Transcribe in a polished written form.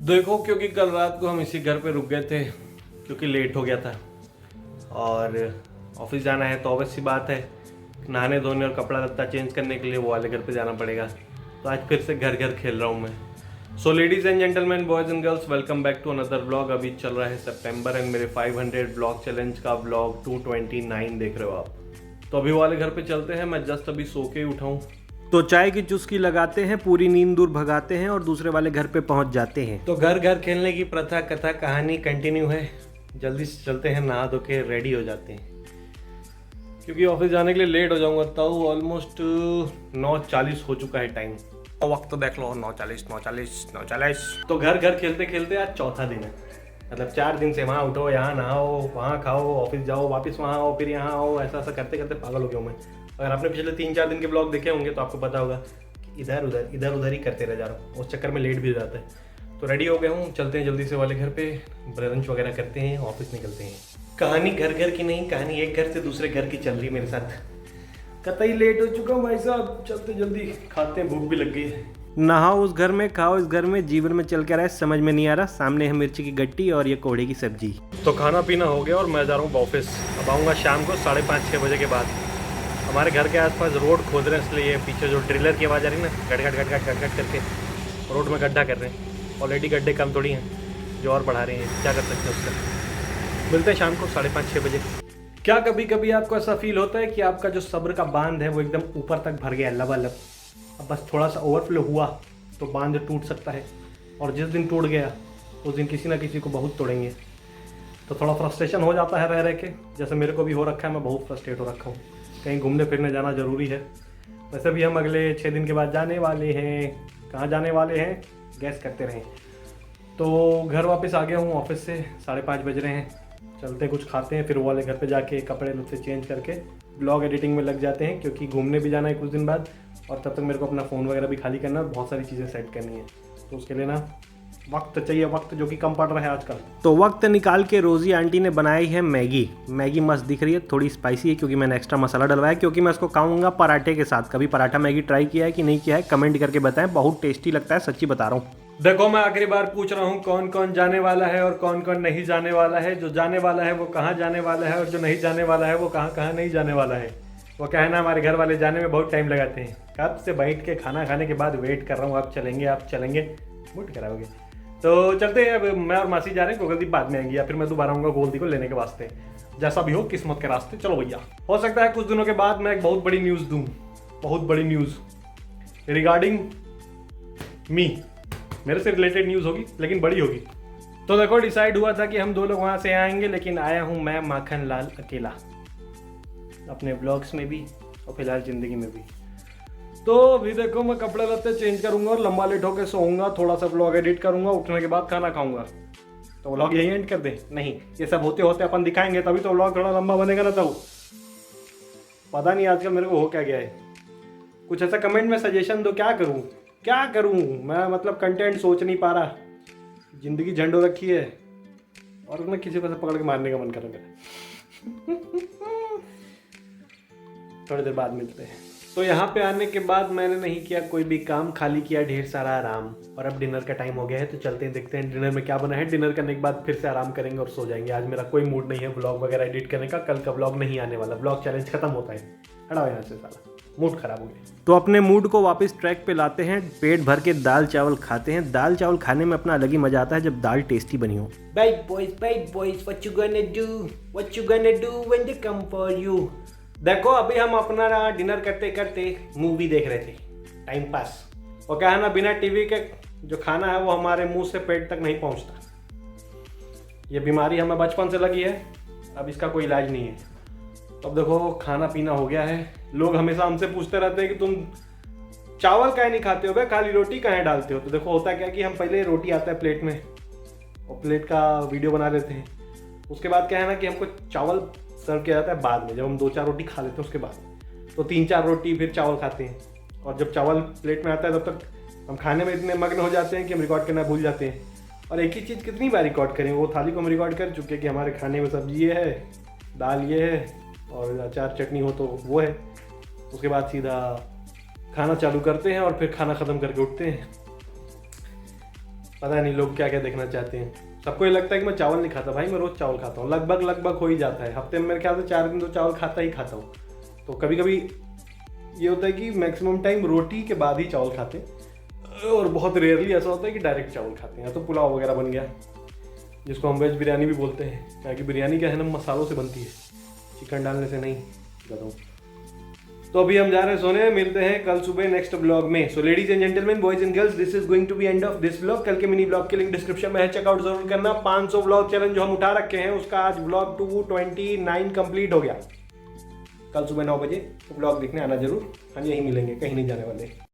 देखो, क्योंकि कल रात को हम इसी घर पे रुक गए थे क्योंकि लेट हो गया था और ऑफिस जाना है, तो ऑब्वियस सी बात है नहाने धोने और कपड़ा लत्ता चेंज करने के लिए वो वाले घर पे जाना पड़ेगा। तो आज फिर से घर घर खेल रहा हूँ मैं। So ladies and gentleman, boys and girls, welcome back to another blog. अभी चल रहा है सितंबर एंड मेरे 500 ब्लॉग चैलेंज का ब्लॉग 229 देख रहे हो आप। तो अभी वाले घर पे चलते हैं। मैं जस्ट अभी सो के उठा हूँ, तो चाय की चुस्की लगाते हैं, पूरी नींद दूर भगाते हैं और दूसरे वाले घर पे पहुंच जाते हैं। तो घर घर खेलने की प्रथा कथा कहानी कंटिन्यू है। जल्दी से चलते हैं, नहा धो के रेडी हो जाते हैं क्योंकि ऑफिस जाने के लिए लेट हो जाऊंगा। तब ऑलमोस्ट 9:40 हो चुका है टाइम। वक्त तो देख लो, 9:40। तो घर घर खेलते खेलते आज चौथा दिन है। मतलब 4 दिन से वहाँ उठो, यहाँ नहाओ, वहाँ खाओ, ऑफिस जाओ, वापस वहाँ आओ, फिर यहाँ आओ, ऐसा ऐसा करते करते पागल हो गया हूँ मैं। अगर आपने पिछले 3-4 दिन के ब्लॉग देखे होंगे तो आपको पता होगा कि इधर उधर ही करते रह जा रहा हूँ। उस चक्कर में लेट भी हो जाता है। तो रेडी हो गया हूँ, चलते हैं जल्दी से वाले घर पे, ब्रंच वगैरह करते हैं, ऑफिस निकलते हैं। कहानी घर घर की नहीं, कहानी एक घर से दूसरे घर की चल रही मेरे साथ। कतई लेट हो चुका हूँ भाई साहब, चलते जल्दी, खाते हैं, भूख भी लग गई है। नहाओ उस घर में, खाओ इस घर में, जीवन में चल के रहा है समझ में नहीं आ रहा। सामने है मिर्ची की गट्टी और ये कोड़े की सब्जी। तो खाना पीना हो गया और मैं जा रहा हूँ ऑफिस। अब आऊँगा शाम को 5:30-6 बजे के बाद। हमारे घर के आसपास रोड खोद रहे हैं, इसलिए पीछे जो ड्रिलर की आवाज़ आ रही है ना, गट गट गट गट गट करके रोड में गड्ढा कर रहे हैं। ऑलरेडी गड्ढे कम थोड़ी हैं जो और बढ़ा रहे हैं, क्या कर सकते हैं उसका। मिलते हैं शाम को 5:30-6 बजे। क्या कभी कभी आपको ऐसा फील होता है कि आपका जो सब्र का बांध है वो एकदम ऊपर तक भर गया, लबालब, अब बस थोड़ा सा ओवरफ्लो हुआ तो बांध टूट सकता है, और जिस दिन टूट गया उस दिन किसी ना किसी को बहुत तोड़ेंगे। तो थोड़ा फ्रस्ट्रेशन हो जाता है रह के, जैसे मेरे को भी हो रखा है। मैं बहुत फ्रस्ट्रेट हो रखा हूँ। कहीं घूमने फिरने जाना ज़रूरी है। वैसे भी हम अगले 6 दिन के बाद जाने वाले हैं। कहाँ जाने वाले हैं गैस करते रहें। तो घर वापस आ गया हूँ ऑफिस से, 5:30 बज रहे हैं। चलते कुछ खाते हैं, फिर वो वाले घर पे जाके कपड़े लत्ते चेंज करके ब्लॉग एडिटिंग में लग जाते हैं, क्योंकि घूमने भी जाना है कुछ दिन बाद, और तब तक मेरे को अपना फ़ोन वगैरह भी खाली करना है, बहुत सारी चीज़ें सेट करनी है। तो उसके लिए ना वक्त चाहिए, वक्त जो कि कम पड़ रहा है आजकल। तो वक्त निकाल के रोज़ी आंटी ने बनाई है मैगी। मैगी मस्त दिख रही है, थोड़ी स्पाइसी है क्योंकि मैंने एक्स्ट्रा मसाला डलवाया, क्योंकि मैं इसको खाऊंगा पराठे के साथ। कभी पराठा मैगी ट्राई किया है कि नहीं किया है कमेंट करके बताएं, बहुत टेस्टी लगता है, सच्ची बता रहा हूँ। देखो, मैं आखिरी बार पूछ रहा हूँ कौन कौन जाने वाला है और कौन कौन नहीं जाने वाला है। जो जाने वाला है वो कहाँ जाने वाला है, और जो नहीं जाने वाला है वो कहाँ कहाँ नहीं जाने वाला है। वो क्या है ना, हमारे घर वाले जाने में बहुत टाइम लगाते हैं। कब से बैठ के खाना खाने के बाद वेट कर रहा हूँ, आप चलेंगे, मूड कराओगे। तो चलते हैं। अब मैं और मासी जा रहे हैं, गोगलदीप बाद में आएंगी, या फिर मैं दोबारा आऊँगा गोगलदीप को लेने के वास्ते। जैसा भी हो, किस्मत के रास्ते। चलो भैया, हो सकता है कुछ दिनों के बाद मैं एक बहुत बड़ी न्यूज़ दूँ, बहुत बड़ी न्यूज़ रिगार्डिंग मी। मेरे से रिलेटेड न्यूज़ होगी, लेकिन बड़ी होगी। तो देखो, डिसाइड हुआ था कि हम 2 लोग वहाँ से आएंगे, लेकिन आया हूँ मैं माखन लाल अकेला, अपने ब्लॉग्स में भी और फिलहाल ज़िंदगी में भी। तो अभी देखो, मैं कपड़े लत्ते चेंज करूंगा और लंबा लेट होकर सोऊंगा, थोड़ा सा ब्लॉग एडिट करूंगा, उठने के बाद खाना खाऊंगा। तो व्लॉग यही एंड कर दे? नहीं, ये सब होते होते अपन दिखाएंगे, तभी तो व्लॉग थोड़ा लंबा बनेगा ना। तो पता नहीं आजकल मेरे को हो क्या गया है। कुछ ऐसा कमेंट में सजेशन दो, क्या करूं मैं, मतलब कंटेंट सोच नहीं पा रहा। जिंदगी झंडो रखी है और मैं किसी को से पकड़ के मारने का मन कर रहा है। थोड़ी देर बाद मिलते हैं। तो यहाँ पे आने के बाद मैंने नहीं किया कोई भी काम, खाली किया ढेर सारा आराम। और अब डिनर का टाइम हो गया है, तो चलते हैं, देखते हैं डिनर में क्या बना है। डिनर करने के बाद फिर से आराम करेंगे और सो जाएंगे। आज मेरा कोई मूड नहीं है ब्लॉग वगैरह एडिट करने का। कल का ब्लॉग नहीं आने वाला, ब्लॉग चैलेंज खत्म होता है। हटाओ यहाँ से, साला मूड खराब हो गया। तो अपने मूड को वापस ट्रैक पे लाते हैं, पेट भर के दाल चावल खाते हैं। दाल चावल खाने में अपना अलग ही मजा आता है जब दाल टेस्टी बनी हो। Bad boys, what you gonna do when they come for you? देखो, अभी हम अपना डिनर करते करते मूवी देख रहे थे, टाइम पास। और क्या है ना, बिना टीवी के जो खाना है वो हमारे मुंह से पेट तक नहीं पहुंचता। ये बीमारी हमें बचपन से लगी है, अब इसका कोई इलाज नहीं है। तो अब देखो, खाना पीना हो गया है। लोग हमेशा हमसे पूछते रहते हैं कि तुम चावल काहे नहीं खाते हो बे, खाली रोटी काहे डालते हो। तो देखो, होता क्या कि हम पहले रोटी आता है प्लेट में और प्लेट का वीडियो बना लेते हैं। उसके बाद क्या है ना कि हमको चावल सर्व किया जाता है बाद में, जब हम 2-4 रोटी खा लेते हैं उसके बाद। तो 3-4 रोटी फिर चावल खाते हैं, और जब चावल प्लेट में आता है तब तक हम खाने में इतने मग्न हो जाते हैं कि हम रिकॉर्ड करना भूल जाते हैं। और एक ही चीज़ कितनी बार रिकॉर्ड करें, वो थाली को हम रिकॉर्ड कर चुके कि हमारे खाने में सब्जी ये है, दाल ये है और अचार चटनी हो तो वो है। उसके बाद सीधा खाना चालू करते हैं और फिर खाना ख़त्म करके उठते हैं। पता नहीं लोग क्या क्या देखना चाहते हैं। सबको ये लगता है कि मैं चावल नहीं खाता। भाई मैं रोज़ चावल खाता हूँ, लगभग हो ही जाता है। हफ्ते में मेरे ख्याल से 4 दिन तो चावल खाता हूँ। तो कभी कभी ये होता है कि मैक्सिमम टाइम रोटी के बाद ही चावल खाते हैं, और बहुत रेयरली ऐसा होता है कि डायरेक्ट चावल खाते हैं। या तो पुलाव वगैरह बन गया, जिसको हम वेज बिरयानी भी बोलते हैं, क्योंकि बिरयानी क्या है ना, मसालों से बनती है, चिकन डालने से नहीं बताऊँ। तो अभी हम जा रहे हैं सोने, मिलते हैं कल सुबह नेक्स्ट ब्लॉग में। So ladies and gentleman, boys and girls, this is going to be end of this blog. कल के मिनी ब्लॉग के लिंक डिस्क्रिप्शन में है, चेकआउट जरूर करना। 500 ब्लॉग चैलेंज जो हम उठा रखे हैं, उसका आज ब्लॉग 229 कंप्लीट हो गया। कल सुबह 9 बजे ब्लॉग देखने आना जरूर। हम यहीं मिलेंगे, कहीं नहीं जाने वाले।